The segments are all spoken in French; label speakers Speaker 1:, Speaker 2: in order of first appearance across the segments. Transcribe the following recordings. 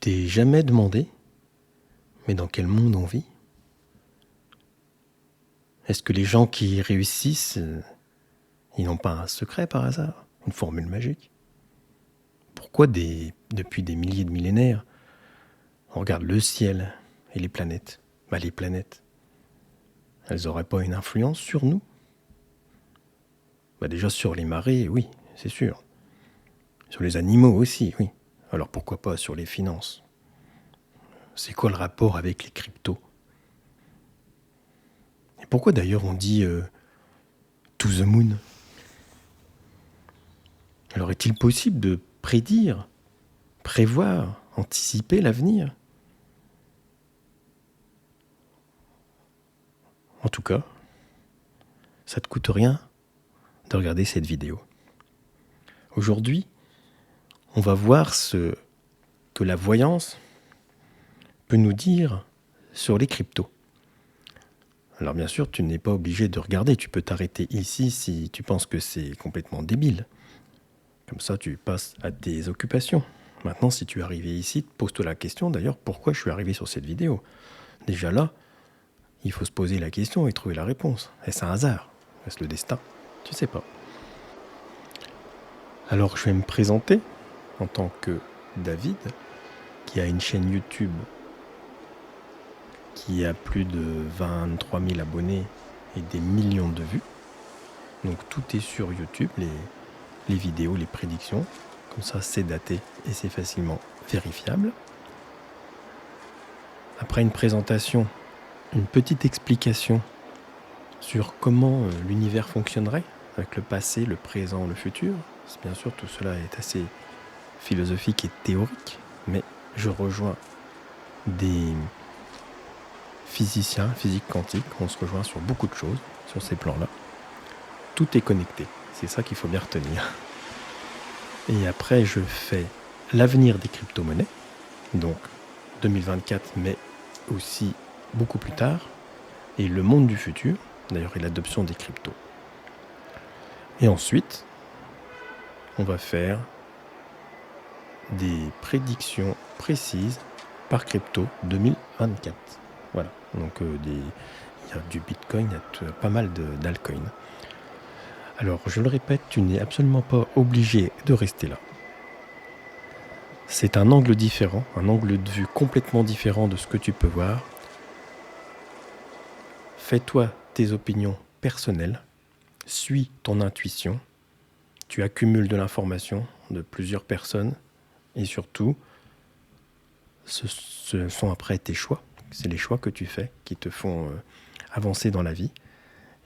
Speaker 1: t'es jamais demandé, mais dans quel monde on vit? Est-ce que les gens qui réussissent, ils n'ont pas un secret par hasard? Une formule magique? Pourquoi depuis des milliers de millénaires, on regarde le ciel et les planètes? Les planètes, elles n'auraient pas une influence sur nous? Déjà sur les marées, oui, c'est sûr. Sur les animaux aussi, oui. Alors pourquoi pas sur les finances? C'est quoi le rapport avec les cryptos? Et pourquoi d'ailleurs on dit to the moon? Alors est-il possible de prédire, prévoir, anticiper l'avenir? En tout cas, ça ne te coûte rien de regarder cette vidéo. Aujourd'hui, on va voir ce que la voyance peut nous dire sur les cryptos. Alors bien sûr, tu n'es pas obligé de regarder, tu peux t'arrêter ici si tu penses que c'est complètement débile. Comme ça, tu passes à tes occupations. Maintenant, si tu es arrivé ici, pose-toi la question d'ailleurs, pourquoi je suis arrivé sur cette vidéo? Déjà là, il faut se poser la question et trouver la réponse. Est-ce un hasard? Est-ce le destin? Tu sais pas. Alors, je vais me présenter en tant que David, qui a une chaîne YouTube qui a plus de 23 000 abonnés et des millions de vues. Donc tout est sur YouTube, les vidéos, les prédictions. Comme ça, c'est daté et c'est facilement vérifiable. Après une présentation, une petite explication sur comment l'univers fonctionnerait avec le passé, le présent, le futur. Bien sûr, tout cela est assez philosophique et théorique, mais je rejoins des physiciens, physique quantique, on se rejoint sur beaucoup de choses, sur ces plans-là. Tout est connecté, c'est ça qu'il faut bien retenir. Et après, je fais l'avenir des crypto-monnaies, donc 2024, mais aussi beaucoup plus tard, et le monde du futur, d'ailleurs, et l'adoption des cryptos. Et ensuite, on va faire des prédictions précises par crypto 2024. Voilà, donc il y a du Bitcoin, il y a pas mal d'altcoins. Alors, je le répète, tu n'es absolument pas obligé de rester là. C'est un angle différent, un angle de vue complètement différent de ce que tu peux voir. Fais-toi tes opinions personnelles, suis ton intuition, tu accumules de l'information de plusieurs personnes et surtout, ce sont après tes choix. C'est les choix que tu fais qui te font avancer dans la vie.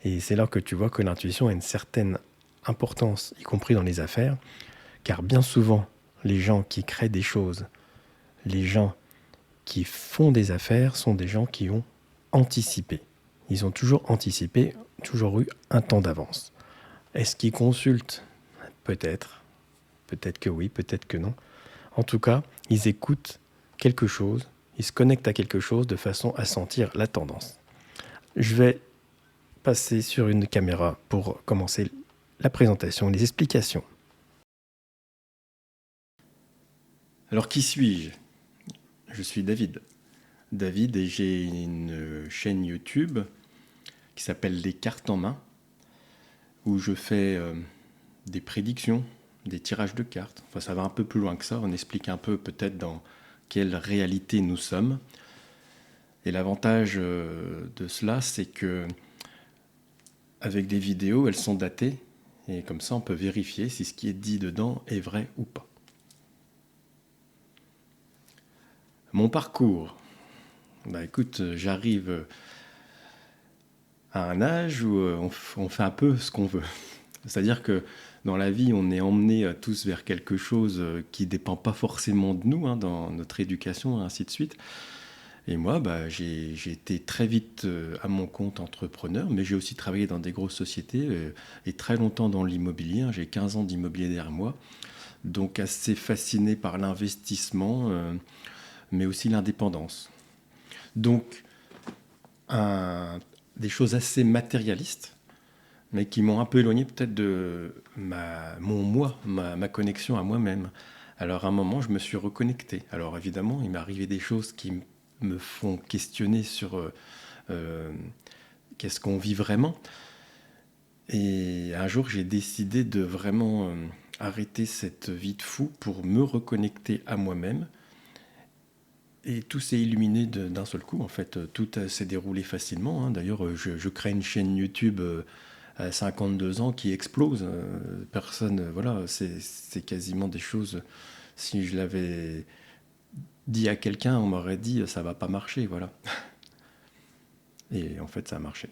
Speaker 1: Et c'est là que tu vois que l'intuition a une certaine importance, y compris dans les affaires, car bien souvent, les gens qui créent des choses, les gens qui font des affaires sont des gens qui ont anticipé. Ils ont toujours anticipé, toujours eu un temps d'avance. Est-ce qu'ils consultent? Peut-être. Peut-être que oui, peut-être que non. En tout cas, ils écoutent quelque chose, ils se connectent à quelque chose de façon à sentir la tendance. Je vais passer sur une caméra pour commencer la présentation, les explications. Alors qui suis-je? Je suis David. David et j'ai une chaîne YouTube qui s'appelle Les Cartes en Main, où je fais des prédictions, des tirages de cartes. Enfin, ça va un peu plus loin que ça. On explique un peu peut-être dans quelle réalité nous sommes. Et l'avantage de cela, c'est que avec des vidéos, elles sont datées. Et comme ça, on peut vérifier si ce qui est dit dedans est vrai ou pas. Mon parcours. Écoute, j'arrive à un âge où on fait un peu ce qu'on veut. C'est-à-dire que dans la vie, on est emmenés tous vers quelque chose qui ne dépend pas forcément de nous, dans notre éducation, et ainsi de suite. Et moi, j'ai été très vite à mon compte entrepreneur, mais j'ai aussi travaillé dans des grosses sociétés et très longtemps dans l'immobilier. J'ai 15 ans d'immobilier derrière moi, donc assez fasciné par l'investissement, mais aussi l'indépendance. Donc, des choses assez matérialistes, mais qui m'ont un peu éloigné peut-être de ma connexion à moi-même, Alors à un moment, je me suis reconnecté. Alors évidemment, il m'est arrivé des choses qui me font questionner sur euh, qu'est-ce qu'on vit vraiment. Et un jour, j'ai décidé de vraiment arrêter cette vie de fou pour me reconnecter à moi-même. Et tout s'est illuminé d'un seul coup. En fait, tout s'est déroulé facilement, hein. D'ailleurs, je crée une chaîne YouTube à 52 ans qui explose. Personne, voilà, c'est quasiment des choses. Si je l'avais dit à quelqu'un, on m'aurait dit ça va pas marcher, voilà. Et en fait, ça a marché.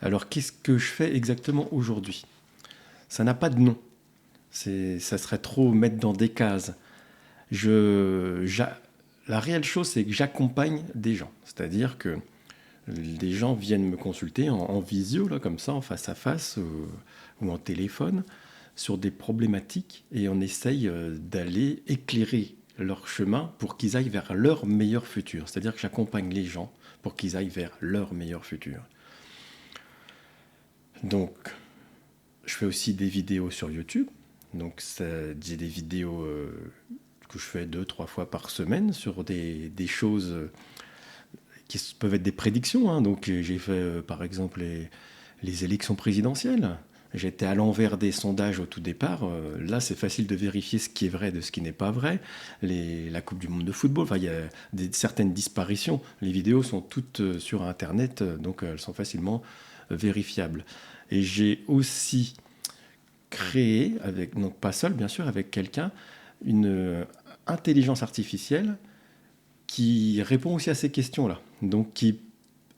Speaker 1: Alors, qu'est-ce que je fais exactement aujourd'hui? Ça n'a pas de nom. Ça serait trop mettre dans des cases. Je, j'a- la réelle chose, c'est que j'accompagne des gens. C'est-à-dire que des gens viennent me consulter en visio, là, comme ça, en face à face, ou en téléphone, sur des problématiques, et on essaye d'aller éclairer leur chemin pour qu'ils aillent vers leur meilleur futur. C'est-à-dire que j'accompagne les gens pour qu'ils aillent vers leur meilleur futur. Donc, je fais aussi des vidéos sur YouTube. Donc, j'ai des vidéos que je fais 2, 3 fois par semaine sur des choses qui peuvent être des prédictions, hein. Donc, j'ai fait, par exemple, les élections présidentielles. J'étais à l'envers des sondages au tout départ. Là, c'est facile de vérifier ce qui est vrai de ce qui n'est pas vrai. La Coupe du Monde de football, enfin, il y a certaines disparitions. Les vidéos sont toutes sur Internet, donc elles sont facilement vérifiables. Et j'ai aussi créé, avec, donc pas seul bien sûr, avec quelqu'un, une intelligence artificielle qui répond aussi à ces questions-là. Donc qui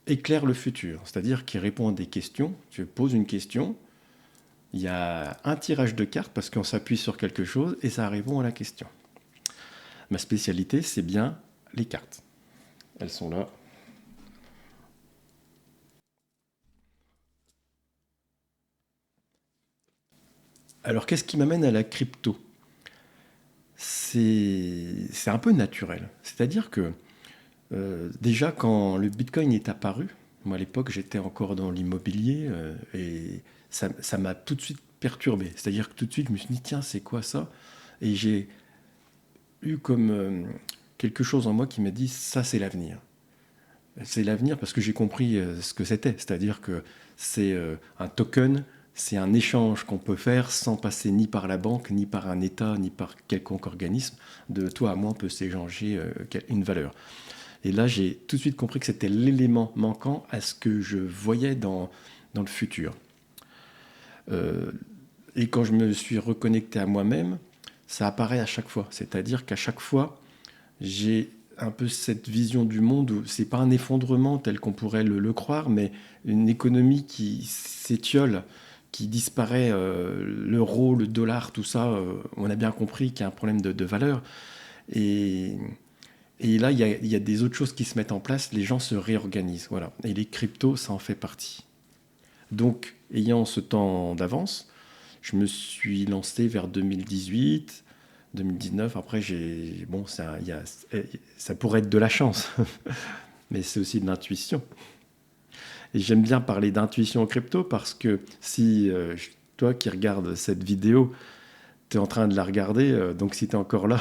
Speaker 1: éclaire le futur, c'est-à-dire qui répond à des questions. Tu poses une question, il y a un tirage de cartes parce qu'on s'appuie sur quelque chose et ça répond à la question. Ma spécialité, c'est bien les cartes. Elles sont là. Alors, qu'est-ce qui m'amène à la crypto? C'est un peu naturel. C'est-à-dire que déjà, quand le Bitcoin est apparu, moi à l'époque j'étais encore dans l'immobilier et ça m'a tout de suite perturbé. C'est-à-dire que tout de suite je me suis dit, tiens, c'est quoi ça? Et j'ai eu comme quelque chose en moi qui m'a dit, ça c'est l'avenir. C'est l'avenir parce que j'ai compris ce que c'était. C'est-à-dire que c'est un token, c'est un échange qu'on peut faire sans passer ni par la banque, ni par un État, ni par quelconque organisme. De toi à moi, on peut s'échanger une valeur. Et là, j'ai tout de suite compris que c'était l'élément manquant à ce que je voyais dans le futur. Euh, et quand je me suis reconnecté à moi-même, ça apparaît à chaque fois. C'est-à-dire qu'à chaque fois, j'ai un peu cette vision du monde où c'est pas un effondrement tel qu'on pourrait le croire, mais une économie qui s'étiole, qui disparaît, l'euro, le dollar, tout ça, on a bien compris qu'il y a un problème de valeur. Et, et là, il y a des autres choses qui se mettent en place, les gens se réorganisent. Voilà. Et les cryptos, ça en fait partie. Donc, ayant ce temps d'avance, je me suis lancé vers 2018, 2019. Après, bon, ça pourrait être de la chance, mais c'est aussi de l'intuition. Et j'aime bien parler d'intuition en crypto parce que si toi qui regardes cette vidéo, tu es en train de la regarder, donc si tu es encore là,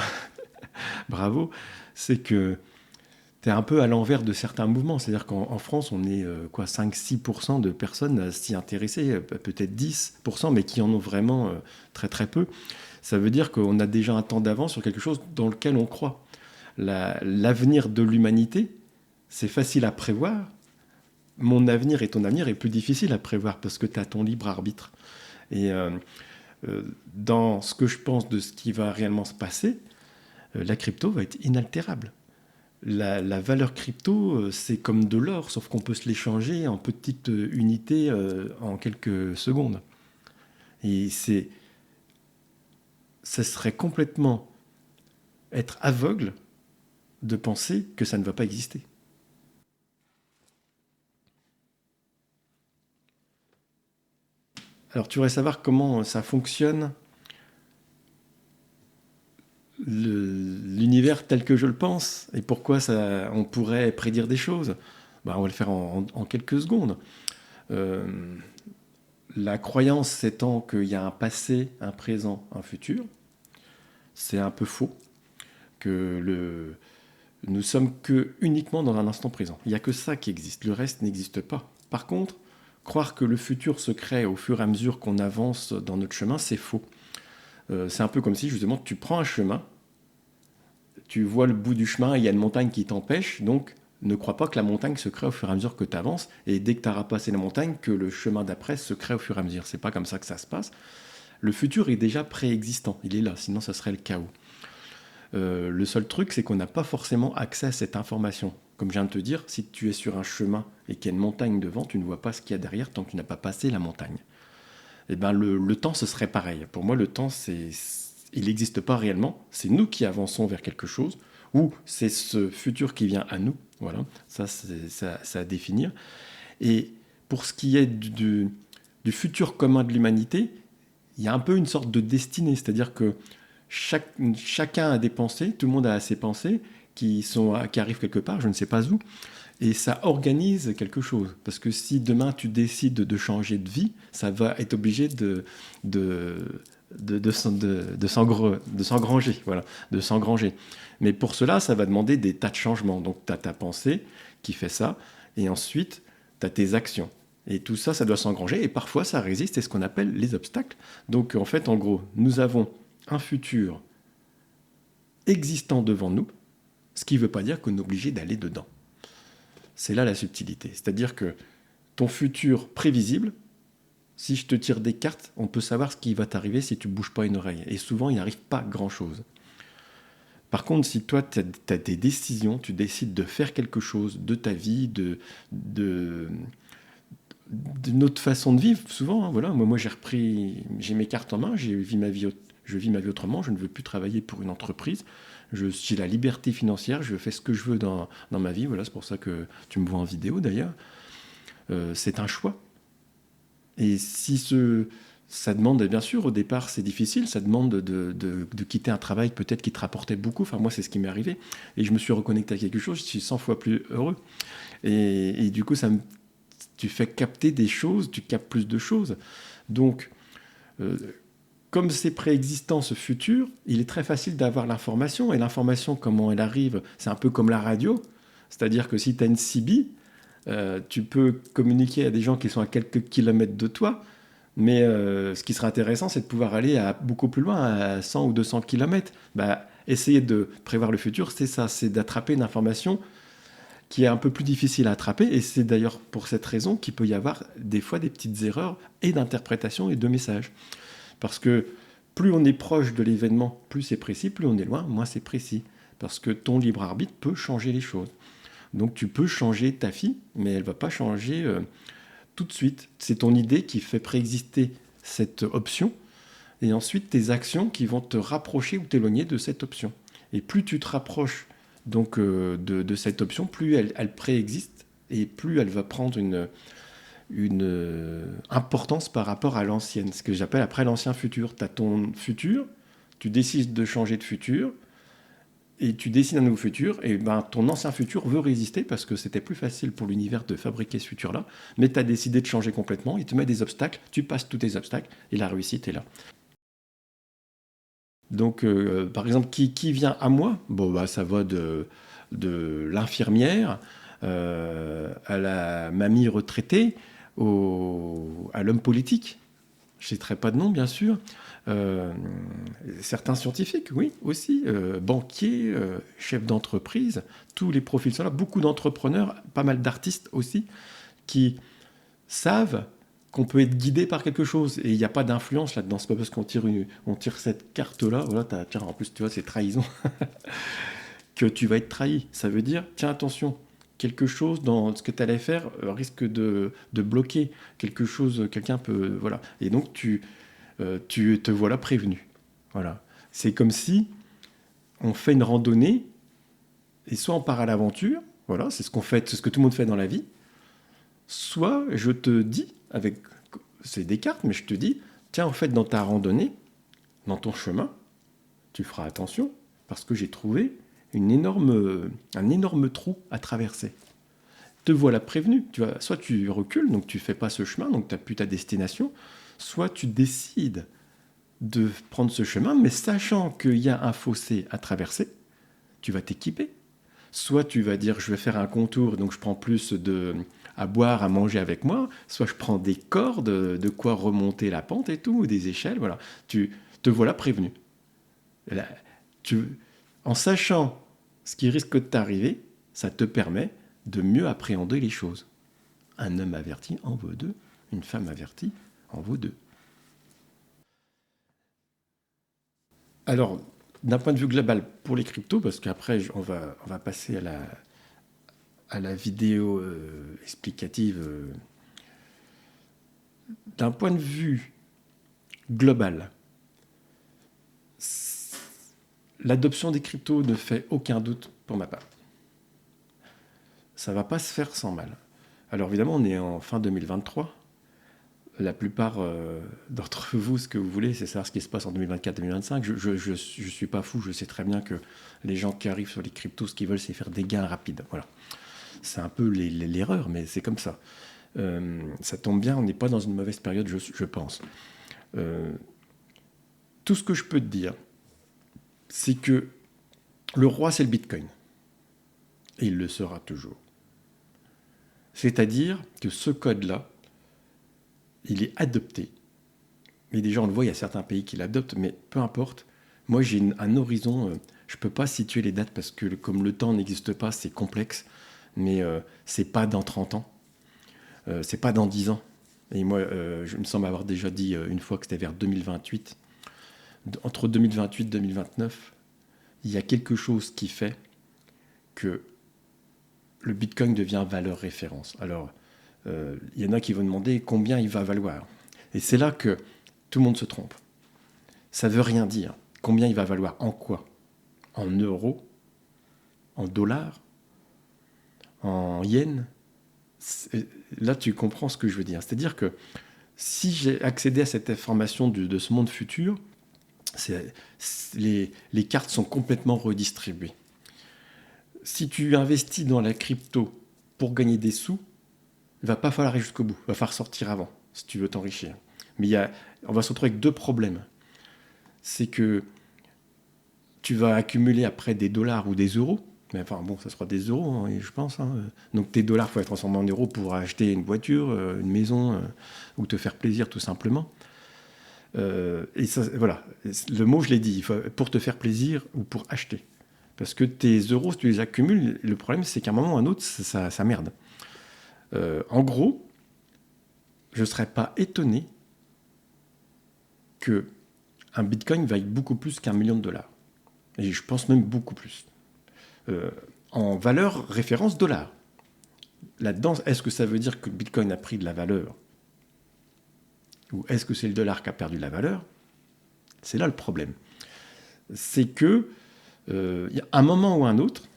Speaker 1: bravo, c'est que tu es un peu à l'envers de certains mouvements. C'est-à-dire qu'en France, on est 5-6% de personnes à s'y intéresser, peut-être 10%, mais qui en ont vraiment très très peu. Ça veut dire qu'on a déjà un temps d'avance sur quelque chose dans lequel on croit. L'avenir de l'humanité, c'est facile à prévoir. Mon avenir et ton avenir est plus difficile à prévoir parce que tu as ton libre arbitre. Et dans ce que je pense de ce qui va réellement se passer, la crypto va être inaltérable. La valeur crypto, c'est comme de l'or, sauf qu'on peut se l'échanger en petites unités en quelques secondes. Et ça serait complètement être aveugle de penser que ça ne va pas exister. Alors tu voudrais savoir comment ça fonctionne, l'univers tel que je le pense, et pourquoi on pourrait prédire des choses. On va le faire en quelques secondes. Euh, La croyance étant qu'il y a un passé, un présent, un futur, c'est un peu faux, nous sommes que uniquement dans un instant présent. Il n'y a que ça qui existe, le reste n'existe pas. Par contre, croire que le futur se crée au fur et à mesure qu'on avance dans notre chemin, c'est faux. C'est un peu comme si justement tu prends un chemin, tu vois le bout du chemin et il y a une montagne qui t'empêche, donc ne crois pas que la montagne se crée au fur et à mesure que tu avances, et dès que tu auras passé la montagne, que le chemin d'après se crée au fur et à mesure. C'est pas comme ça que ça se passe. Le futur est déjà préexistant, il est là, sinon ça serait le chaos. Le seul truc, c'est qu'on n'a pas forcément accès à cette information. Comme je viens de te dire, si tu es sur un chemin et qu'il y a une montagne devant, tu ne vois pas ce qu'il y a derrière tant que tu n'as pas passé la montagne. Et ben le temps, ce serait pareil. Pour moi, le temps, il n'existe pas réellement. C'est nous qui avançons vers quelque chose, ou c'est ce futur qui vient à nous. Voilà, ça, c'est à définir. Et pour ce qui est du futur commun de l'humanité, il y a un peu une sorte de destinée, c'est-à-dire que chacun a des pensées, tout le monde a ses pensées qui arrivent quelque part, je ne sais pas où, et ça organise quelque chose. Parce que si demain tu décides de changer de vie, ça va être obligé de s'engranger, voilà, de s'engranger. Mais pour cela, ça va demander des tas de changements. Donc tu as ta pensée qui fait ça, et ensuite tu as tes actions. Et tout ça, ça doit s'engranger, et parfois ça résiste, c'est ce qu'on appelle les obstacles. Donc en fait, en gros, nous avons un futur existant devant nous, ce qui ne veut pas dire qu'on est obligé d'aller dedans. C'est là la subtilité. C'est-à-dire que ton futur prévisible, si je te tire des cartes, on peut savoir ce qui va t'arriver si tu ne bouges pas une oreille. Et souvent, il n'arrive pas grand-chose. Par contre, si toi, tu as des décisions, tu décides de faire quelque chose de ta vie, d'une autre façon de vivre, souvent, hein, voilà, moi j'ai mes cartes en main, je vis ma vie autrement, je ne veux plus travailler pour une entreprise, j'ai la liberté financière, je fais ce que je veux dans ma vie, voilà, c'est pour ça que tu me vois en vidéo d'ailleurs. C'est un choix. Et si ça demande, bien sûr, au départ c'est difficile, ça demande de quitter un travail peut-être qui te rapportait beaucoup, enfin moi c'est ce qui m'est arrivé, et je me suis reconnecté à quelque chose, je suis 100 fois plus heureux. Et du coup, tu fais capter des choses, tu captes plus de choses. Donc, comme c'est préexistant ce futur, il est très facile d'avoir l'information. Et l'information, comment elle arrive, c'est un peu comme la radio. C'est-à-dire que si tu as une CB, tu peux communiquer à des gens qui sont à quelques kilomètres de toi. Mais ce qui serait intéressant, c'est de pouvoir aller beaucoup plus loin, à 100 ou 200 kilomètres. Essayer de prévoir le futur, c'est ça, c'est d'attraper une information qui est un peu plus difficile à attraper, et c'est d'ailleurs pour cette raison qu'il peut y avoir des fois des petites erreurs et d'interprétation et de message. Parce que plus on est proche de l'événement, plus c'est précis, plus on est loin, moins c'est précis. Parce que ton libre arbitre peut changer les choses. Donc tu peux changer ta fille, mais elle ne va pas changer tout de suite. C'est ton idée qui fait préexister cette option, et ensuite tes actions qui vont te rapprocher ou t'éloigner de cette option. Et plus tu te rapproches donc de cette option, plus elle préexiste et plus elle va prendre une importance par rapport à l'ancienne, ce que j'appelle après l'ancien futur. Tu as ton futur, tu décides de changer de futur et tu dessines un nouveau futur, et ben, ton ancien futur veut résister parce que c'était plus facile pour l'univers de fabriquer ce futur-là, mais tu as décidé de changer complètement, il te met des obstacles, tu passes tous tes obstacles et la réussite est là. Donc, par exemple, qui vient à moi? Bon, ça va de l'infirmière à la mamie retraitée, à l'homme politique. Je ne citerai pas de nom, bien sûr. Certains scientifiques, oui, aussi. Banquiers, chefs d'entreprise, tous les profils sont là. Beaucoup d'entrepreneurs, pas mal d'artistes aussi, qui savent qu'on peut être guidé par quelque chose, et il n'y a pas d'influence là-dedans. C'est pas parce qu'on tire cette carte-là, voilà, tiens, en plus, tu vois, c'est trahison, que tu vas être trahi. Ça veut dire, tiens, attention, quelque chose dans ce que tu allais faire risque de bloquer. Quelque chose, quelqu'un peut... Voilà. Et donc, tu te voilà prévenu. Voilà. C'est comme si on fait une randonnée, et soit on part à l'aventure, voilà, c'est ce que tout le monde fait dans la vie, soit je te dis, c'est des cartes, mais je te dis, tiens, en fait, dans ta randonnée, dans ton chemin, tu feras attention, parce que j'ai trouvé un énorme trou à traverser. te voilà prévenu. Soit tu recules, donc tu fais pas ce chemin, donc tu n'as plus ta destination, soit tu décides de prendre ce chemin, mais sachant qu'il y a un fossé à traverser, tu vas t'équiper. Soit tu vas dire je vais faire un contour, donc je prends plus à boire, à manger avec moi, soit je prends des cordes, de quoi remonter la pente et tout, des échelles, voilà. Tu te voilà prévenu. Là, en sachant ce qui risque de t'arriver, ça te permet de mieux appréhender les choses. Un homme averti en vaut deux, une femme avertie en vaut deux. Alors, d'un point de vue global pour les cryptos, parce qu'après on va passer à la vidéo explicative. D'un point de vue global, l'adoption des cryptos ne fait aucun doute pour ma part. Ça ne va pas se faire sans mal. Alors évidemment, on est en fin 2023. La plupart d'entre vous, ce que vous voulez, c'est savoir ce qui se passe en 2024-2025. Je suis pas fou, je sais très bien que les gens qui arrivent sur les cryptos, ce qu'ils veulent, c'est faire des gains rapides. Voilà. C'est un peu l'erreur, mais c'est comme ça. Ça tombe bien, on n'est pas dans une mauvaise période, je pense. Tout ce que je peux te dire, c'est que le roi, c'est le Bitcoin. Et il le sera toujours. C'est-à-dire que ce code-là, il est adopté. Et déjà, on le voit, il y a certains pays qui l'adoptent, mais peu importe. Moi, j'ai un horizon, je ne peux pas situer les dates parce que comme le temps n'existe pas, c'est complexe, mais c'est pas dans 30 ans, c'est pas dans 10 ans. Et moi, je me semble avoir déjà dit une fois que c'était vers 2028. Entre 2028 et 2029, il y a quelque chose qui fait que le Bitcoin devient valeur référence. Alors, il y en a qui vont demander combien il va valoir. Et c'est là que tout le monde se trompe. Ça ne veut rien dire. Combien il va valoir en quoi? En euros? En dollars? En yens? Là, tu comprends ce que je veux dire. C'est-à-dire que si j'ai accédé à cette information de ce monde futur, les cartes sont complètement redistribuées. Si tu investis dans la crypto pour gagner des sous, il ne va pas falloir aller jusqu'au bout. Il va falloir sortir avant, si tu veux t'enrichir. Mais on va se retrouver avec deux problèmes. C'est que tu vas accumuler après des dollars ou des euros. Mais enfin, bon, ça sera des euros, hein, je pense. Hein. Donc tes dollars, il faut les transformer en euros pour acheter une voiture, une maison, ou te faire plaisir, tout simplement. Et ça, voilà. Le mot, je l'ai dit, pour te faire plaisir ou pour acheter. Parce que tes euros, si tu les accumules, le problème, c'est qu'à un moment ou à un autre, ça merde. En gros, je ne serais pas étonné qu'un bitcoin vaille beaucoup plus qu'1 million de dollars. Et je pense même beaucoup plus. En valeur référence dollar. Là-dedans, est-ce que ça veut dire que le bitcoin a pris de la valeur? Ou est-ce que c'est le dollar qui a perdu de la valeur? C'est là le problème. C'est que il y a un moment ou un autre,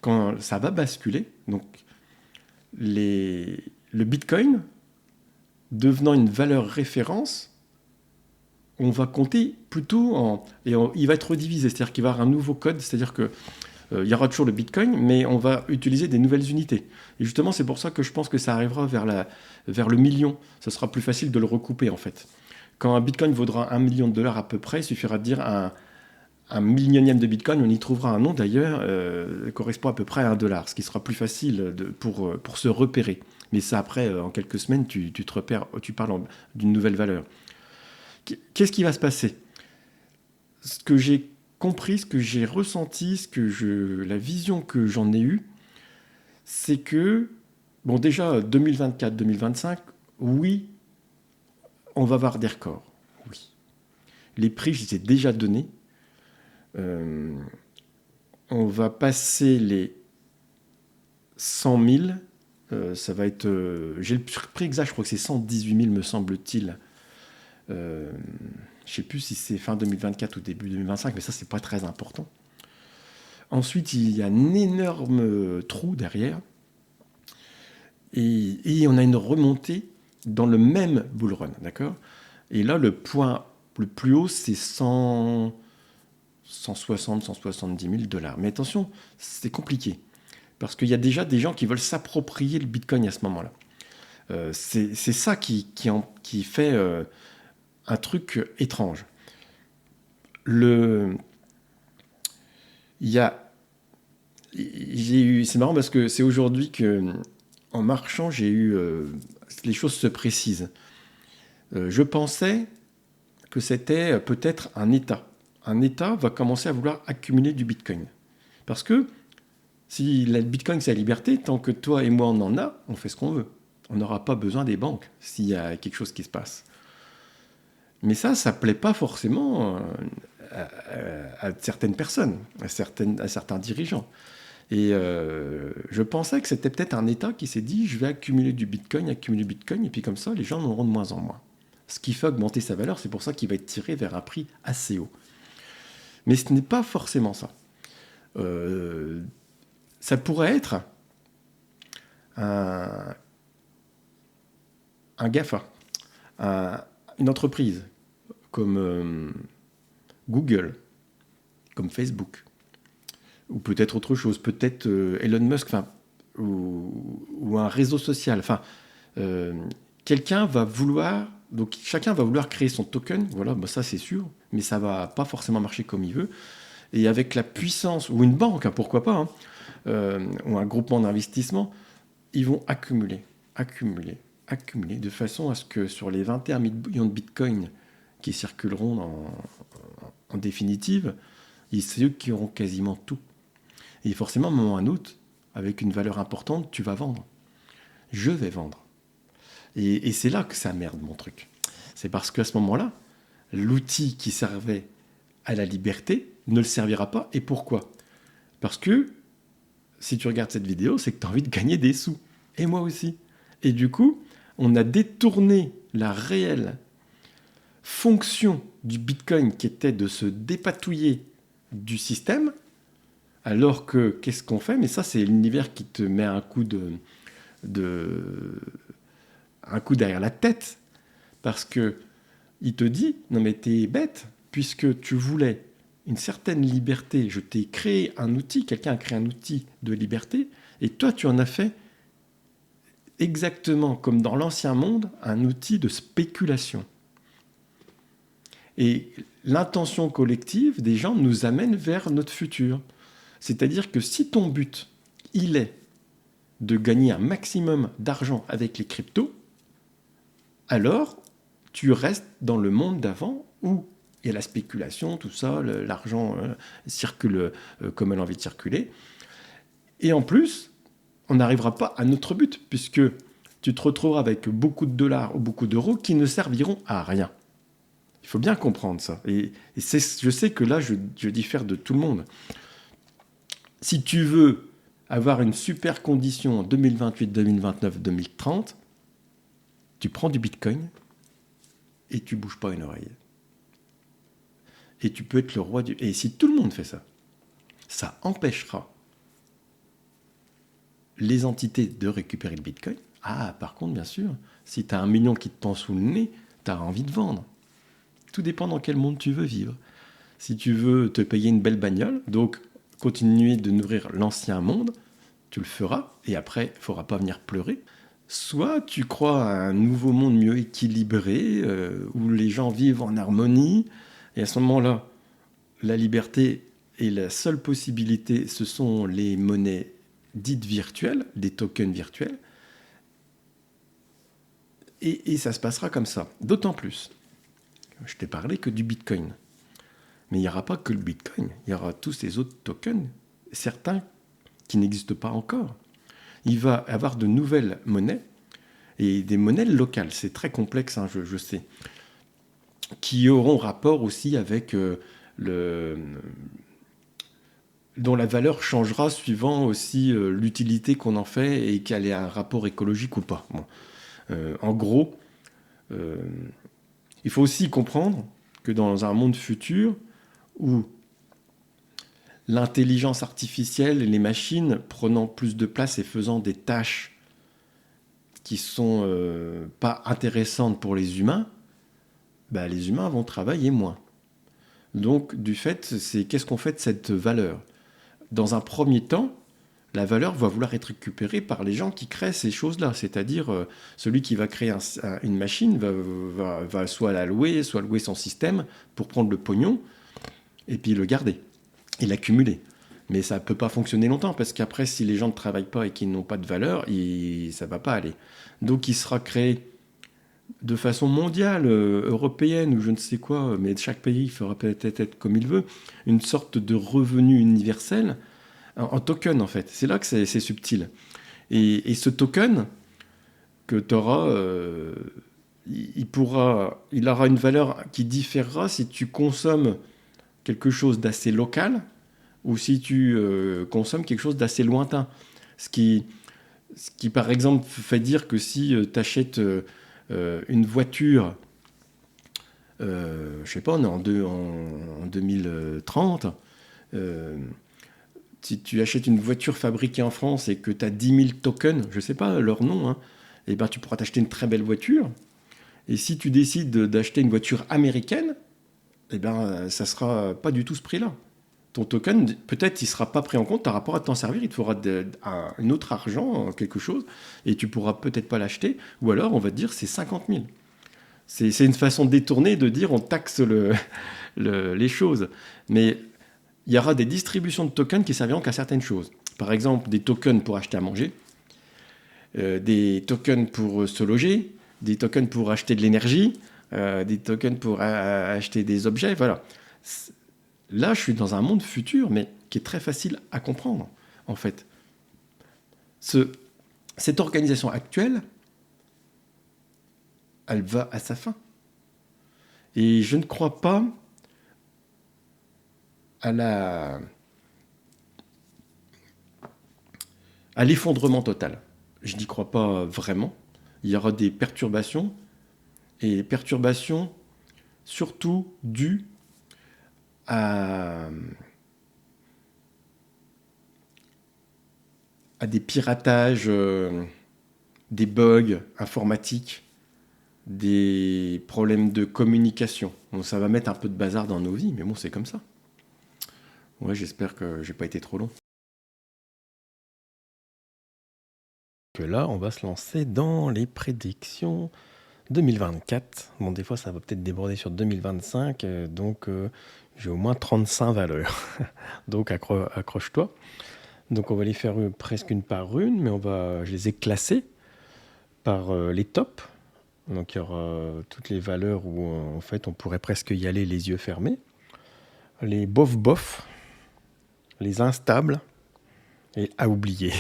Speaker 1: quand ça va basculer, donc le bitcoin devenant une valeur référence, on va compter plutôt il va être redivisé, c'est-à-dire qu'il va y avoir un nouveau code, c'est-à-dire que il y aura toujours le bitcoin, mais on va utiliser des nouvelles unités. Et justement, c'est pour ça que je pense que ça arrivera vers le million. Ce sera plus facile de le recouper, en fait. Quand un bitcoin vaudra 1 million de dollars à peu près, il suffira de dire un millionième de bitcoin, on y trouvera un nom d'ailleurs, correspond à peu près à 1 dollar, ce qui sera plus facile pour se repérer. Mais ça, après, en quelques semaines, tu te repères, tu parles d'une nouvelle valeur. Qu'est-ce qui va se passer? Ce que j'ai compris, ce que j'ai ressenti, la vision que j'en ai eue, c'est que, bon, déjà, 2024-2025, oui, on va avoir des records. Oui. Les prix, je les ai déjà donnés. On va passer les 100 000. Ça va être... j'ai le prix exact, je crois que c'est 118 000, me semble-t-il. Je ne sais plus si c'est fin 2024 ou début 2025, mais ça, c'est pas très important. Ensuite, il y a un énorme trou derrière. Et on a une remontée dans le même bull run, d'accord? Et là, le point le plus haut, c'est 160, 170 000 dollars. Mais attention, c'est compliqué.
Speaker 2: Parce qu'il y a déjà des gens qui veulent s'approprier le Bitcoin à ce moment-là. C'est ça qui fait un truc étrange. Il y a, c'est marrant parce que c'est aujourd'hui que, en marchant, les choses se précisent. Je pensais que c'était peut-être un État. Un État va commencer à vouloir accumuler du Bitcoin. Parce que si le Bitcoin c'est la liberté, tant que toi et moi on en a, on fait ce qu'on veut. On n'aura pas besoin des banques s'il y a quelque chose qui se passe. Mais ça ne plaît pas forcément à certaines personnes, à certains dirigeants. Et je pensais que c'était peut-être un État qui s'est dit je vais accumuler du Bitcoin, et puis comme ça, les gens en auront de moins en moins. Ce qui fait augmenter sa valeur, c'est pour ça qu'il va être tiré vers un prix assez haut. Mais ce n'est pas forcément ça. Ça pourrait être un GAFA, une entreprise comme Google, comme Facebook, ou peut-être autre chose, peut-être Elon Musk, ou un réseau social. Quelqu'un va vouloir, donc chacun va vouloir créer son token, voilà, ça c'est sûr, mais ça va pas forcément marcher comme il veut. Et avec la puissance, ou une banque, pourquoi pas, ou un groupement d'investissement, ils vont accumuler, de façon à ce que sur les 21 millions de bitcoins qui circuleront en définitive, c'est eux qui auront quasiment tout. Et forcément, à un moment ou à un autre, avec une valeur importante, tu vas vendre. Je vais vendre. Et c'est là que ça merde, mon truc. C'est parce qu'à ce moment-là, l'outil qui servait à la liberté ne le servira pas. Et pourquoi ? Parce que si tu regardes cette vidéo, c'est que tu as envie de gagner des sous. Et moi aussi. Et du coup, on a détourné la réelle fonction du Bitcoin qui était de se dépatouiller du système, alors que qu'est-ce qu'on fait ? Mais ça, c'est l'univers qui te met un coup derrière la tête, parce que il te dit non mais t'es bête, puisque tu voulais une certaine liberté, je t'ai créé un outil, quelqu'un a créé un outil de liberté, et toi tu en as fait exactement comme dans l'ancien monde un outil de spéculation. Et l'intention collective des gens nous amène vers notre futur. C'est-à-dire que si ton but, il est de gagner un maximum d'argent avec les cryptos, alors tu restes dans le monde d'avant où il y a la spéculation, tout ça, l'argent circule comme elle a envie de circuler. Et en plus, on n'arrivera pas à notre but, puisque tu te retrouveras avec beaucoup de dollars ou beaucoup d'euros qui ne serviront à rien. Il faut bien comprendre ça. Et je sais que là, je diffère de tout le monde. Si tu veux avoir une super condition en 2028, 2029, 2030, tu prends du Bitcoin et tu bouges pas une oreille. Et tu peux être le roi du... Et si tout le monde fait ça, ça empêchera les entités de récupérer le Bitcoin. Ah, par contre, bien sûr, si tu as 1 million qui te pend sous le nez, tu as envie de vendre. Tout dépend dans quel monde tu veux vivre. Si tu veux te payer une belle bagnole, donc continuer de nourrir l'ancien monde, tu le feras, et après, il ne faudra pas venir pleurer. Soit tu crois à un nouveau monde mieux équilibré, où les gens vivent en harmonie, et à ce moment-là, la liberté et la seule possibilité, ce sont les monnaies dites virtuelles, des tokens virtuels, et ça se passera comme ça. D'autant plus, je t'ai parlé que du Bitcoin. Mais il n'y aura pas que le Bitcoin, il y aura tous ces autres tokens, certains qui n'existent pas encore. Il va y avoir de nouvelles monnaies, et des monnaies locales, c'est très complexe, je sais, qui auront rapport aussi avec dont la valeur changera suivant aussi l'utilité qu'on en fait et qu'elle ait un rapport écologique ou pas. Bon. En gros, il faut aussi comprendre que dans un monde futur où l'intelligence artificielle et les machines prenant plus de place et faisant des tâches qui sont pas intéressantes pour les humains, les humains vont travailler moins. Donc, du fait, c'est qu'est-ce qu'on fait de cette valeur ? Dans un premier temps, la valeur va vouloir être récupérée par les gens qui créent ces choses-là. C'est-à-dire, celui qui va créer une machine va soit la louer, soit louer son système pour prendre le pognon et puis le garder et l'accumuler. Mais ça ne peut pas fonctionner longtemps parce qu'après, si les gens ne travaillent pas et qu'ils n'ont pas de valeur, ça ne va pas aller. Donc, il sera créé de façon mondiale, européenne ou je ne sais quoi, mais chaque pays fera peut-être être comme il veut, une sorte de revenu universel en token en fait. C'est là que c'est subtil. Et ce token que tu auras, il aura une valeur qui différera si tu consommes quelque chose d'assez local ou si tu consommes quelque chose d'assez lointain. Ce qui, par exemple, fait dire que si tu achètes une voiture, je sais pas, on est en 2030, si tu achètes une voiture fabriquée en France et que tu as 10 000 tokens, je sais pas leur nom, hein, et ben tu pourras t'acheter une très belle voiture. Et si tu décides d'acheter une voiture américaine, eh ben, ça sera pas du tout ce prix-là. Ton token, peut-être, il sera pas pris en compte, tu n'auras pas à t'en servir, il te faudra un autre argent, quelque chose, et tu pourras peut-être pas l'acheter, ou alors on va te dire c'est 50 000. C'est une façon détournée de dire on taxe les choses. Mais il y aura des distributions de tokens qui serviront qu'à certaines choses. Par exemple, des tokens pour acheter à manger, des tokens pour se loger, des tokens pour acheter de l'énergie, des tokens pour acheter des objets, voilà. Là, je suis dans un monde futur, mais qui est très facile à comprendre, en fait. Cette organisation actuelle, elle va à sa fin. Et je ne crois pas à l'effondrement total. Je n'y crois pas vraiment. Il y aura des perturbations, et perturbations surtout dues à des piratages, des bugs informatiques, des problèmes de communication. Donc ça va mettre un peu de bazar dans nos vies, mais bon, c'est comme ça. Ouais, j'espère que j'ai pas été trop long.
Speaker 1: Que là, on va se lancer dans les prédictions 2024. Bon, des fois, ça va peut-être déborder sur 2025, donc j'ai au moins 35 valeurs. Donc accroche-toi. Donc on va les faire presque une par une, mais je les ai classées par les tops. Donc il y aura toutes les valeurs où en fait on pourrait presque y aller les yeux fermés. Les bof-bof, les instables et à oublier.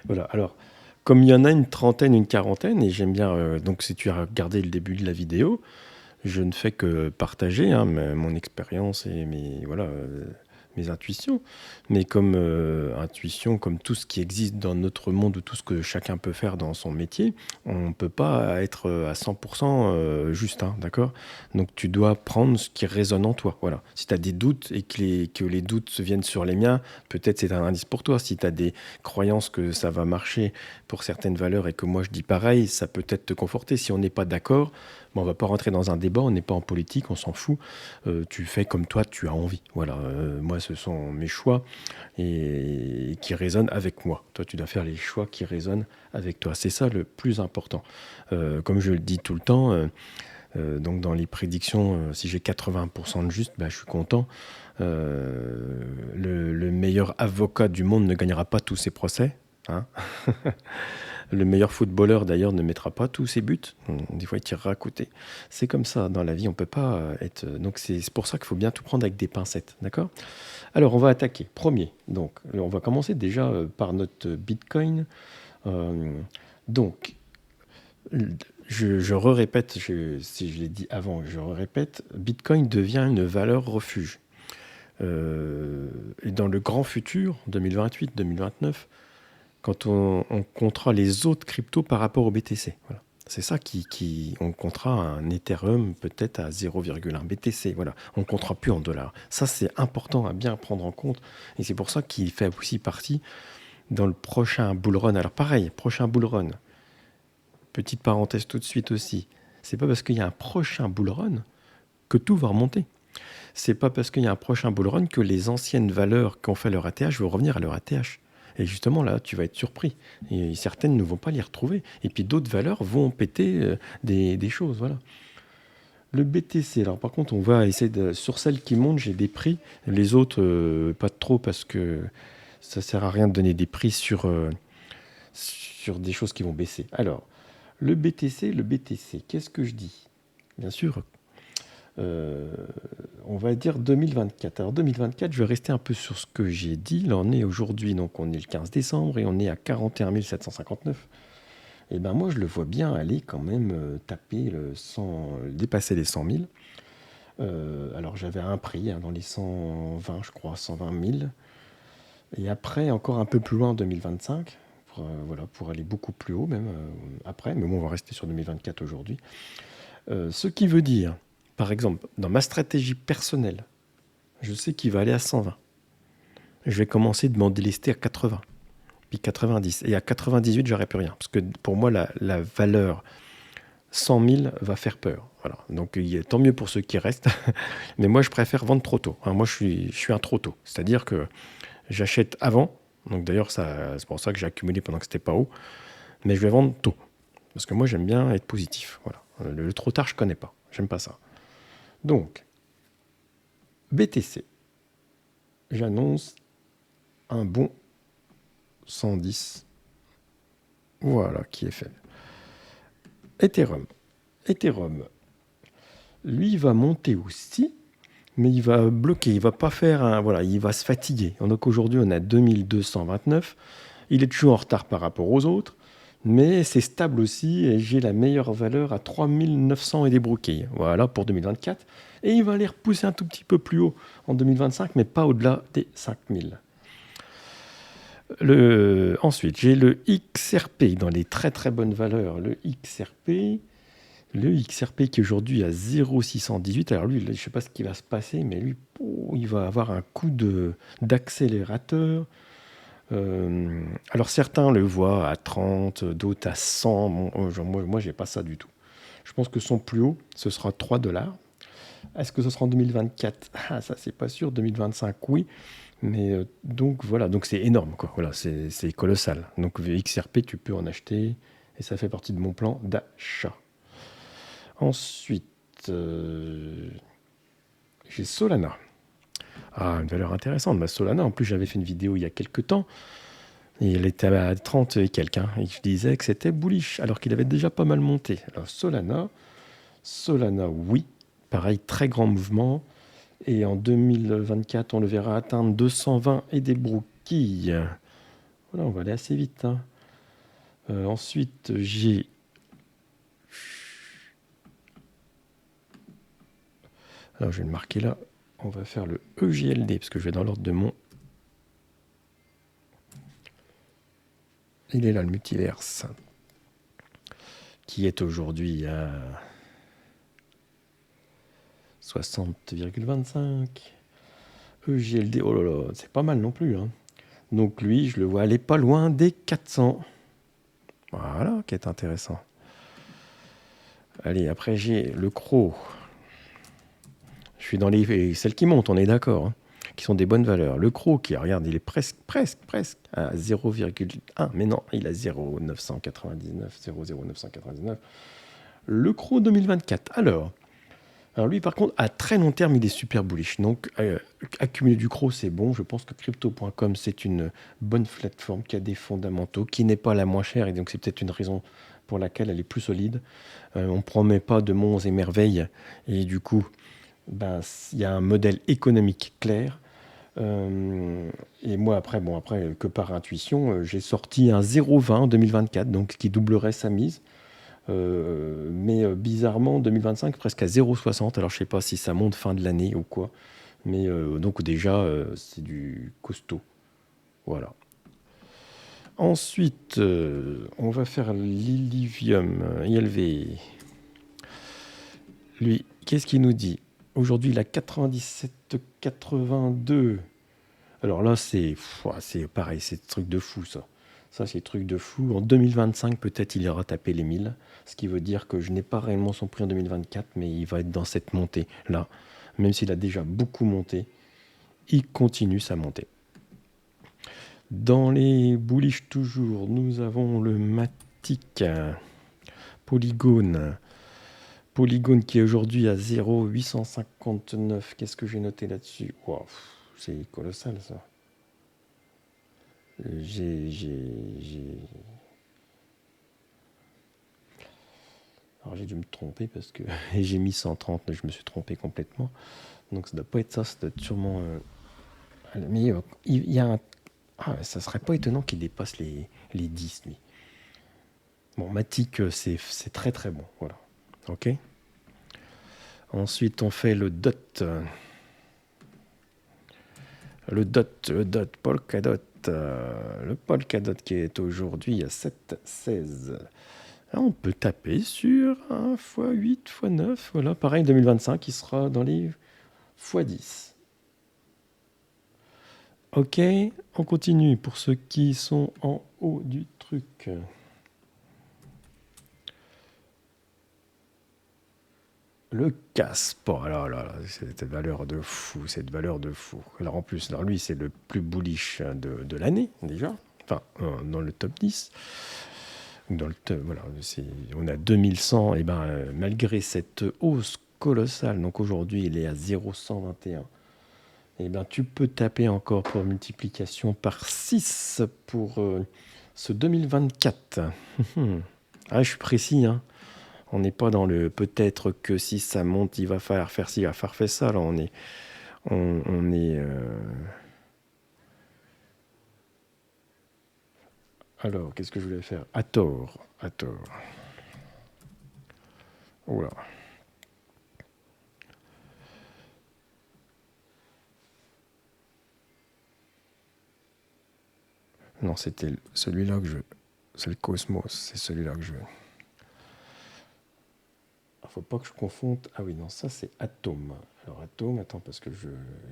Speaker 1: Voilà, alors comme il y en a une trentaine, une quarantaine, et j'aime bien, donc si tu as regardé le début de la vidéo, je ne fais que partager mon expérience et mes intuitions. Mais comme intuition, comme tout ce qui existe dans notre monde ou tout ce que chacun peut faire dans son métier, on ne peut pas être à 100% juste, hein, d'accord ? Donc tu dois prendre ce qui résonne en toi. Voilà. Si tu as des doutes et que les doutes viennent sur les miens, peut-être c'est un indice pour toi. Si tu as des croyances que ça va marcher pour certaines valeurs et que moi je dis pareil, ça peut peut-être te conforter. Si on n'est pas d'accord, on ne va pas rentrer dans un débat, on n'est pas en politique, on s'en fout. Tu fais comme toi, tu as envie. Voilà. Moi, ce sont mes choix et qui résonnent avec moi. Toi, tu dois faire les choix qui résonnent avec toi. C'est ça le plus important. Comme je le dis tout le temps, donc dans les prédictions, si j'ai 80% de juste, je suis content. Le meilleur avocat du monde ne gagnera pas tous ses procès. Hein. Le meilleur footballeur, d'ailleurs, ne mettra pas tous ses buts. Des fois, il tirera à côté. C'est comme ça, dans la vie, on ne peut pas être... Donc, c'est pour ça qu'il faut bien tout prendre avec des pincettes, d'accord ? Alors, on va attaquer. Premier, donc, on va commencer déjà par notre Bitcoin. Donc, je répète, si je l'ai dit avant, je répète, Bitcoin devient une valeur refuge. Et dans le grand futur, 2028-2029, quand on comptera les autres cryptos par rapport au BTC. Voilà. C'est ça on comptera un Ethereum peut-être à 0,1 BTC. Voilà. On ne comptera plus en dollars. Ça, c'est important à bien prendre en compte. Et c'est pour ça qu'il fait aussi partie dans le prochain bull run. Alors pareil, prochain bull run. Petite parenthèse tout de suite aussi. C'est pas parce qu'il y a un prochain bull run que tout va remonter. C'est pas parce qu'il y a un prochain bull run que les anciennes valeurs qui ont fait leur ATH vont revenir à leur ATH. Et justement, là, tu vas être surpris. Et certaines ne vont pas les retrouver. Et puis d'autres valeurs vont péter des choses. Voilà. Le BTC, alors par contre, on va essayer de. Sur celles qui montent, j'ai des prix. Les autres, pas trop, parce que ça sert à rien de donner des prix sur des choses qui vont baisser. Alors, le BTC, qu'est-ce que je dis? Bien sûr, on va dire 2024. Alors 2024, je vais rester un peu sur ce que j'ai dit. Là, on est aujourd'hui, donc on est le 15 décembre et on est à 41 759. Et ben moi, je le vois bien aller quand même taper dépasser les 100 000. Alors j'avais un prix dans les 120, je crois, 120 000. Et après, encore un peu plus loin en 2025, pour aller beaucoup plus haut même après. Mais bon, on va rester sur 2024 aujourd'hui. Ce qui veut dire, par exemple, dans ma stratégie personnelle, je sais qu'il va aller à 120. Je vais commencer de m'en délester à 80, puis 90. Et à 98, j'aurai plus rien. Parce que pour moi, la valeur 100 000 va faire peur. Voilà. Donc tant mieux pour ceux qui restent. Mais moi, je préfère vendre trop tôt. Moi, je suis un trop tôt. C'est-à-dire que j'achète avant. Donc d'ailleurs, c'est pour ça que j'ai accumulé pendant que c'était pas haut. Mais je vais vendre tôt. Parce que moi, j'aime bien être positif. Voilà. Le trop tard, je connais pas. J'aime pas ça. Donc, BTC, j'annonce un bon 110. Voilà qui est fait. Ethereum, lui, il va monter aussi, mais il va bloquer. Il va pas faire voilà, il va se fatiguer. Donc aujourd'hui, on a 2229. Il est toujours en retard par rapport aux autres, mais c'est stable aussi. Et j'ai la meilleure valeur à 3900 et des broquilles. Voilà pour 2024. Et il va aller repousser un tout petit peu plus haut en 2025, mais pas au-delà des 5000. Ensuite, j'ai le XRP dans les très très bonnes valeurs. Le XRP qui est aujourd'hui à 0,618. Alors lui, je ne sais pas ce qui va se passer, mais lui, il va avoir un coup d'accélérateur. Alors certains le voient à 30, d'autres à 100. Moi, j'ai pas ça du tout. Je pense que son plus haut, ce sera 3 $. Est-ce que ce sera en 2024? Ah, ça, c'est pas sûr. 2025, oui. Mais donc voilà, donc c'est énorme, quoi. Voilà, c'est colossal. Donc XRP, tu peux en acheter et ça fait partie de mon plan d'achat. Ensuite, j'ai Solana. Ah, une valeur intéressante. Ma Solana, en plus, j'avais fait une vidéo il y a quelques temps. Et elle était à 30 et quelques. Et je disais que c'était bullish, alors qu'il avait déjà pas mal monté. Alors Solana, oui. Pareil, très grand mouvement. Et en 2024, on le verra atteindre 220 et des broquilles. Voilà, on va aller assez vite. Ensuite, j'ai... Alors, je vais le marquer là. On va faire le EGLD, parce que je vais dans l'ordre de mon... Il est là, le multiverse, qui est aujourd'hui à 60,25. EGLD, oh là là, c'est pas mal non plus. Donc lui, je le vois aller pas loin des 400. Voilà, qui est intéressant. Allez, après j'ai le CRO. Je suis dans celles qui montent, on est d'accord, qui sont des bonnes valeurs. Le CRO qui, regarde, il est presque à 0,1. Mais non, il a 0,999. Le CRO 2024. Alors lui, par contre, à très long terme, il est super bullish. Donc, accumuler du CRO, c'est bon. Je pense que crypto.com, c'est une bonne plateforme qui a des fondamentaux, qui n'est pas la moins chère. Et donc, c'est peut-être une raison pour laquelle elle est plus solide. On ne promet pas de monts et merveilles. Et du coup, il y a un modèle économique clair. Et moi, après, que par intuition, j'ai sorti un 0,20 en 2024, donc qui doublerait sa mise. Mais bizarrement, 2025, presque à 0,60. Alors, je ne sais pas si ça monte fin de l'année ou quoi. Mais donc, déjà, c'est du costaud. Voilà. Ensuite, on va faire l'Illivium, ILV. Lui, qu'est-ce qu'il nous dit? Aujourd'hui, il a 97,82. Alors là, c'est pareil, c'est des trucs de fou, ça. Ça, c'est des trucs de fou. En 2025, peut-être, il ira taper les 1000. Ce qui veut dire que je n'ai pas réellement son prix en 2024, mais il va être dans cette montée-là. Même s'il a déjà beaucoup monté, il continue sa montée. Dans les bullish toujours, nous avons le Matic Polygone. Polygone qui est aujourd'hui à 0,859. Qu'est-ce que j'ai noté là-dessus? Wow, c'est colossal ça. Alors j'ai dû me tromper parce que j'ai mis 130, mais je me suis trompé complètement. Donc ça doit pas être ça, ça doit être sûrement... mais il y a un... Ah, ça serait pas étonnant qu'il dépasse les 10, lui. Bon, Matic, c'est très très bon, voilà. Ok. Ensuite, on fait le DOT. Le DOT, Polkadot. Le Polkadot qui est aujourd'hui à 7,16. Là, on peut taper sur 1 x 8 x 9. Voilà, pareil, 2025, il sera dans les x10. Ok, on continue pour ceux qui sont en haut du truc. Le Casp, oh là là, cette valeur de fou, cette valeur de fou. Alors en plus, alors lui, c'est le plus bullish de l'année déjà, enfin dans le top 10. Dans le voilà, on a 2100, et ben malgré cette hausse colossale, donc aujourd'hui il est à 0,121. Et ben tu peux taper encore pour multiplication par 6 pour ce 2024. Ah, je suis précis, hein. On n'est pas dans le peut-être que si ça monte, il va falloir faire ci, il va falloir faire ça. Là, on est. On est Alors, qu'est-ce que je voulais faire? À tort. À tort. Oula. Non, c'était celui-là que je veux. C'est le Cosmos, c'est celui-là que je veux. Faut pas que je confonde. Ah oui, non, ça c'est Atom. Alors Atom, attends, parce que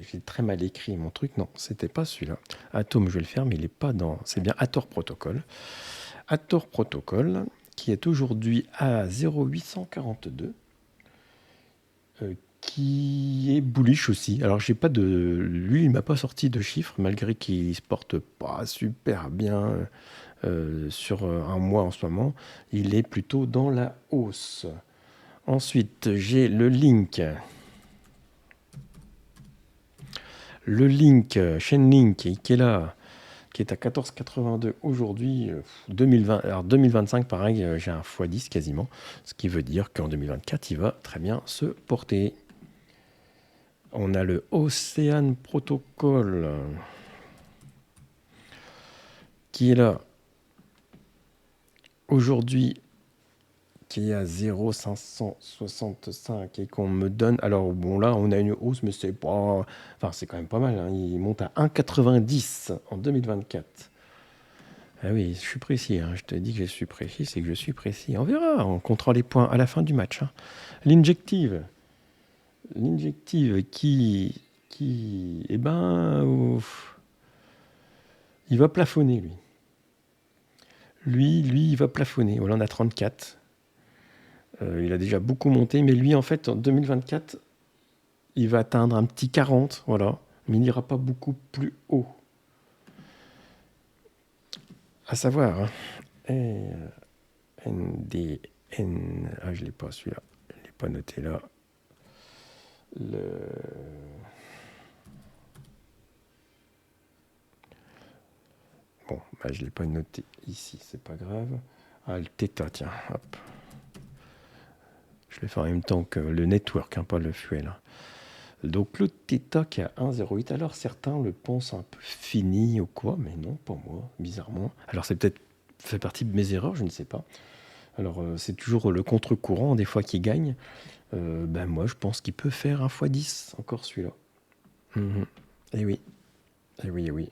Speaker 1: j'ai très mal écrit mon truc. Non, c'était pas celui-là. Atom, je vais le faire, mais il n'est pas dans. C'est bien Hathor Protocol. Hathor Protocol, qui est aujourd'hui à 0,842. Qui est bullish aussi. Alors j'ai pas de. Lui, il m'a pas sorti de chiffres, malgré qu'il se porte pas super bien sur un mois en ce moment. Il est plutôt dans la hausse. Ensuite, j'ai le Link. Le Link, Chainlink, qui est là, qui est à 14,82 aujourd'hui, 2020. Alors 2025, pareil, j'ai un x10 quasiment, ce qui veut dire qu'en 2024, il va très bien se porter. On a le Ocean Protocol qui est là aujourd'hui, qui est à 0,565 et qu'on me donne. Alors bon, là, on a une hausse, mais c'est pas. Enfin, c'est quand même pas mal, hein. Il monte à 1,90 en 2024. Ah oui, je suis précis, hein. Je te dis que je suis précis, c'est que je suis précis. On verra, on comptera les points à la fin du match, hein. L'injective. L'injective eh ben, il va plafonner, lui. Lui, il va plafonner. Voilà, on a 34. Il a déjà beaucoup monté, mais lui, en fait, en 2024, il va atteindre un petit 40, voilà. Mais il n'ira pas beaucoup plus haut. À savoir, hein, NDN. Ah, je ne l'ai pas celui-là. Je ne l'ai pas noté là. Bon, bah, je ne l'ai pas noté ici, c'est pas grave. Ah, le Theta, tiens, hop. Je l'ai fait en même temps que le network, hein, pas le fuel. Hein. Donc le Theta qui est à 1,08. Alors certains le pensent un peu fini ou quoi, mais non, pas moi, bizarrement. Alors c'est peut-être fait partie de mes erreurs, je ne sais pas. Alors c'est toujours le contre-courant, des fois qui gagne. Ben moi je pense qu'il peut faire un x10, encore celui-là. Eh oui, eh oui, eh oui.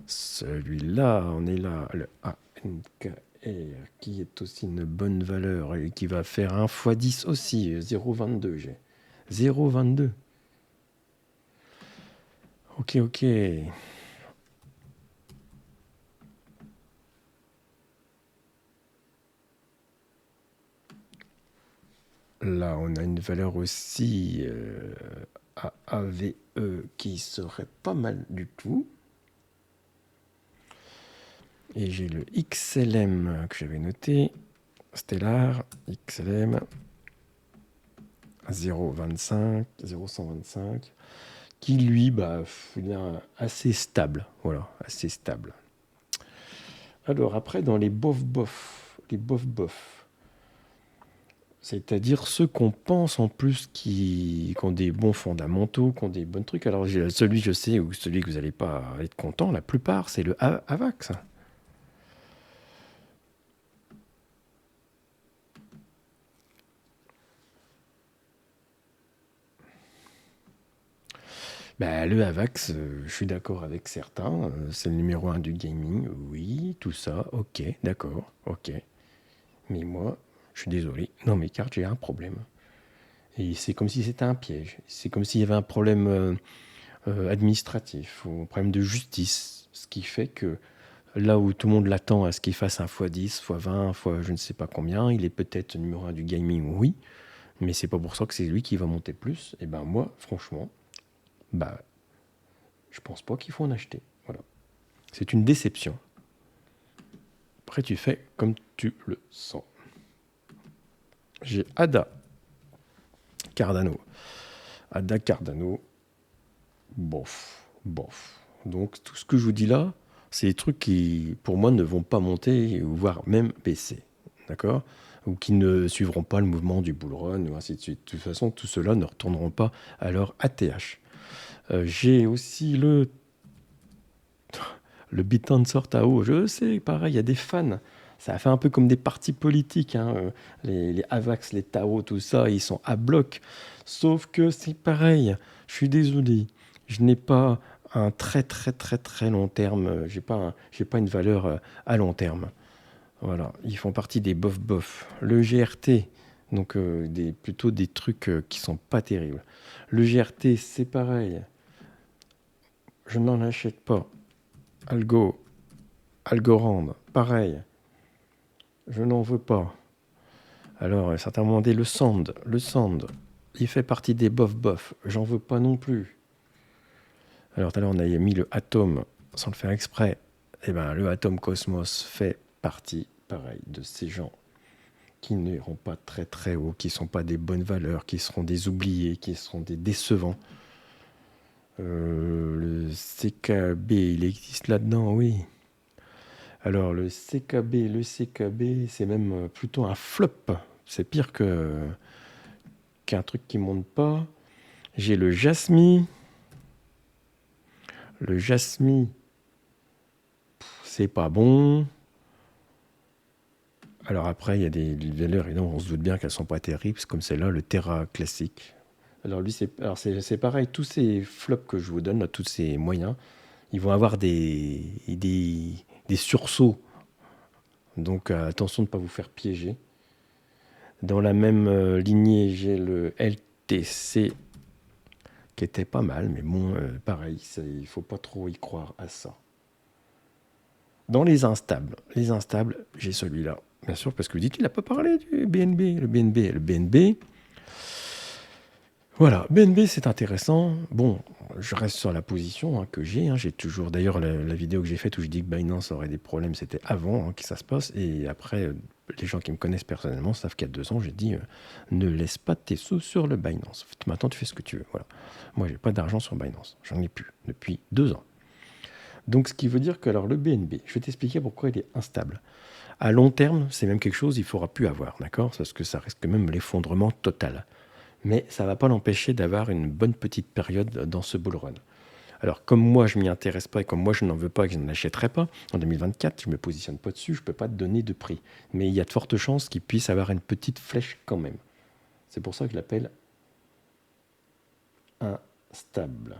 Speaker 1: Celui-là, on est là, le ANKR, qui est aussi une bonne valeur et qui va faire un x10 aussi, 0,22 j'ai. 0,22. Ok, ok. Là, on a une valeur aussi AAVE qui serait pas mal du tout. Et j'ai le XLM que j'avais noté. Stellar, XLM 0,125, qui lui, il est assez stable. Voilà, assez stable. Alors après, dans les bof-bof, c'est-à-dire ceux qu'on pense en plus qui ont des bons fondamentaux, qui ont des bons trucs. Alors celui, je sais, ou celui que vous n'allez pas être content, la plupart, c'est le AVAX. Le AVAX, je suis d'accord avec certains. C'est le numéro 1 du gaming. Oui, tout ça, ok, d'accord, ok. Mais moi, je suis désolé, dans mes cartes, j'ai un problème. Et c'est comme si c'était un piège. C'est comme s'il y avait un problème administratif ou un problème de justice. Ce qui fait que là où tout le monde l'attend à ce qu'il fasse un x10, x20, fois je ne sais pas combien, il est peut-être numéro 1 du gaming, oui. Mais c'est pas pour ça que c'est lui qui va monter plus. Et ben moi, franchement, je pense pas qu'il faut en acheter. Voilà. C'est une déception. Après, tu fais comme tu le sens. J'ai Ada Cardano. Ada Cardano, bof. Donc, tout ce que je vous dis là, c'est des trucs qui, pour moi, ne vont pas monter, voire même baisser. D'accord ? Ou qui ne suivront pas le mouvement du bull run, ou ainsi de suite. De toute façon, tout cela ne retourneront pas à leur ATH. J'ai aussi le Bitcoin Tao. Je sais, pareil, il y a des fans. Ça a fait un peu comme des partis politiques. Les AVAX, les Tao, tout ça, ils sont à bloc. Sauf que c'est pareil. Je suis désolé. Je n'ai pas un très long terme. J'ai pas une valeur à long terme. Voilà. Ils font partie des bof. Le GRT, donc plutôt des trucs qui sont pas terribles. Le GRT, c'est pareil. Je n'en achète pas. Algorand, pareil. Je n'en veux pas. Alors, certains m'ont demandé le Sand, il fait partie des bof. J'en veux pas non plus. Alors, tout à l'heure, on a mis le Atom, sans le faire exprès. Eh bien, le Atom Cosmos fait partie, pareil, de ces gens qui n'iront pas très haut, qui ne sont pas des bonnes valeurs, qui seront des oubliés, qui seront des décevants. Le CKB, il existe là-dedans, oui. Alors, le CKB, c'est même plutôt un flop. C'est pire qu'un truc qui monte pas. J'ai le Jasmy. Le Jasmy, c'est pas bon. Alors après, il y a des valeurs, évidemment, on se doute bien qu'elles sont pas terribles, comme celle-là, le Terra classique. Alors lui, c'est pareil, tous ces flops que je vous donne, là, tous ces moyens, ils vont avoir des sursauts. Donc attention de ne pas vous faire piéger. Dans la même lignée, j'ai le LTC qui était pas mal, mais bon, pareil, il ne faut pas trop y croire à ça. Dans les instables, j'ai celui-là, bien sûr, parce que vous dites, il n'a pas parlé du BNB. Le BNB, voilà, BNB, c'est intéressant. Bon, je reste sur la position que j'ai. J'ai toujours, d'ailleurs, la vidéo que j'ai faite où je dis que Binance aurait des problèmes, c'était avant que ça se passe. Et après, les gens qui me connaissent personnellement savent qu'il y a 2 ans, j'ai dit ne laisse pas tes sous sur le Binance. Maintenant, tu fais ce que tu veux. Voilà. Moi, j'ai pas d'argent sur Binance. J'en ai plus depuis 2 ans. Donc, ce qui veut dire que alors, le BNB, je vais t'expliquer pourquoi il est instable. À long terme, c'est même quelque chose qu'il ne faudra plus avoir, d'accord ? Parce que ça risque même l'effondrement total. Mais ça ne va pas l'empêcher d'avoir une bonne petite période dans ce bull run. Alors, comme moi, je ne m'y intéresse pas et comme moi, je n'en veux pas et que je n'en achèterai pas, en 2024, je ne me positionne pas dessus, je ne peux pas te donner de prix. Mais il y a de fortes chances qu'il puisse avoir une petite flèche quand même. C'est pour ça que je l'appelle instable.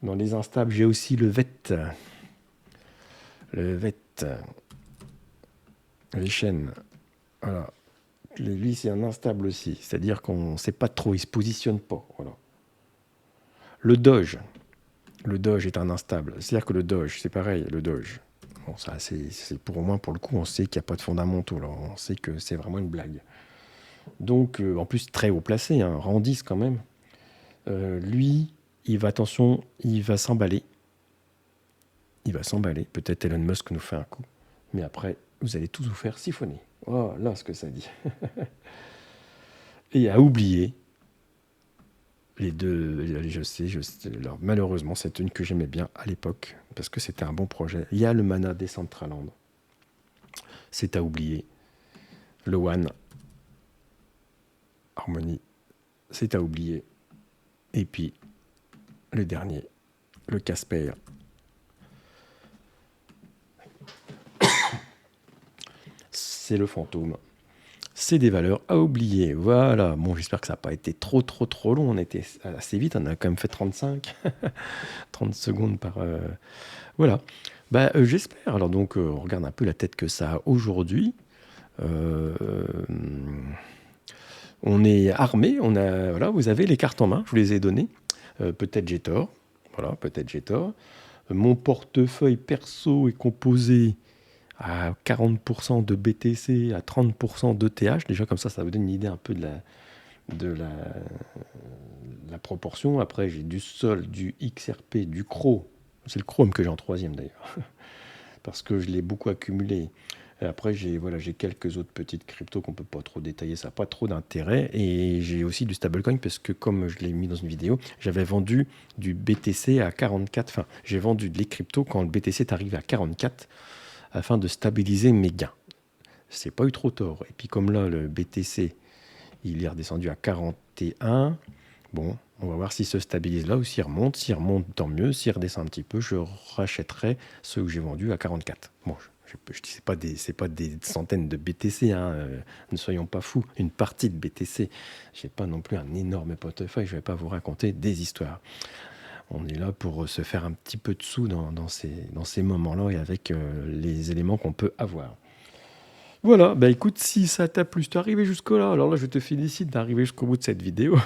Speaker 1: Dans les instables, j'ai aussi le VET. Le VET. Les chaînes. Voilà. Lui, c'est un instable aussi. C'est-à-dire qu'on ne sait pas trop, il ne se positionne pas. Voilà. Le Doge. Le Doge est un instable. C'est-à-dire que le Doge, c'est pareil, le Doge. Bon, ça, c'est pour au moins, pour le coup, on sait qu'il n'y a pas de fondamentaux. Là. On sait que c'est vraiment une blague. Donc, en plus, très haut placé, hein, rang 10 quand même. Lui, attention, il va s'emballer. Il va s'emballer. Peut-être Elon Musk nous fait un coup. Mais après, vous allez tous vous faire siphonner. Voilà ce que ça dit. Et à oublier les deux, je sais, alors, malheureusement, c'est une que j'aimais bien à l'époque, parce que c'était un bon projet. Il y a le Mana Decentraland. C'est à oublier. Le One Harmony, c'est à oublier. Et puis, le dernier, le Casper. C'est le fantôme. C'est des valeurs à oublier. Voilà. Bon, j'espère que ça n'a pas été trop long. On était assez vite. On a quand même fait 35. 30 secondes par... Voilà. J'espère. Alors donc, on regarde un peu la tête que ça a aujourd'hui. On est armé. Voilà, vous avez les cartes en main. Je vous les ai données. Peut-être j'ai tort. Voilà, peut-être j'ai tort. Mon portefeuille perso est composé à 40% de BTC, à 30% d'ETH. Déjà, comme ça vous donne une idée un peu de la proportion. Après, j'ai du Sol, du XRP, du CRO. C'est le Chrome que j'ai en troisième d'ailleurs, parce que je l'ai beaucoup accumulé. Et après, j'ai quelques autres petites cryptos qu'on ne peut pas trop détailler, ça n'a pas trop d'intérêt. Et j'ai aussi du stablecoin, parce que comme je l'ai mis dans une vidéo, j'avais vendu du BTC à 44. Enfin, j'ai vendu les cryptos quand le BTC est arrivé à 44, afin de stabiliser mes gains. C'est pas eu trop tort. Et puis comme là, le BTC, il est redescendu à 41. Bon, on va voir s'il se stabilise là ou s'il remonte. S'il remonte, tant mieux. S'il redescend un petit peu, je rachèterai ceux que j'ai vendus à 44. Bon, je dis, c'est pas des centaines de BTC, hein, ne soyons pas fous. Une partie de BTC. J'ai pas non plus un énorme portefeuille. Je vais pas vous raconter des histoires. On est là pour se faire un petit peu de sous dans ces moments-là et avec les éléments qu'on peut avoir. Voilà, écoute, si ça t'a plu, si t'es arrivé jusqu'au-là, alors là je te félicite d'arriver jusqu'au bout de cette vidéo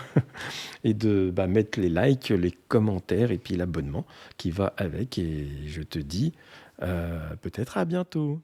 Speaker 1: et de mettre les likes, les commentaires et puis l'abonnement qui va avec, et je te dis peut-être à bientôt.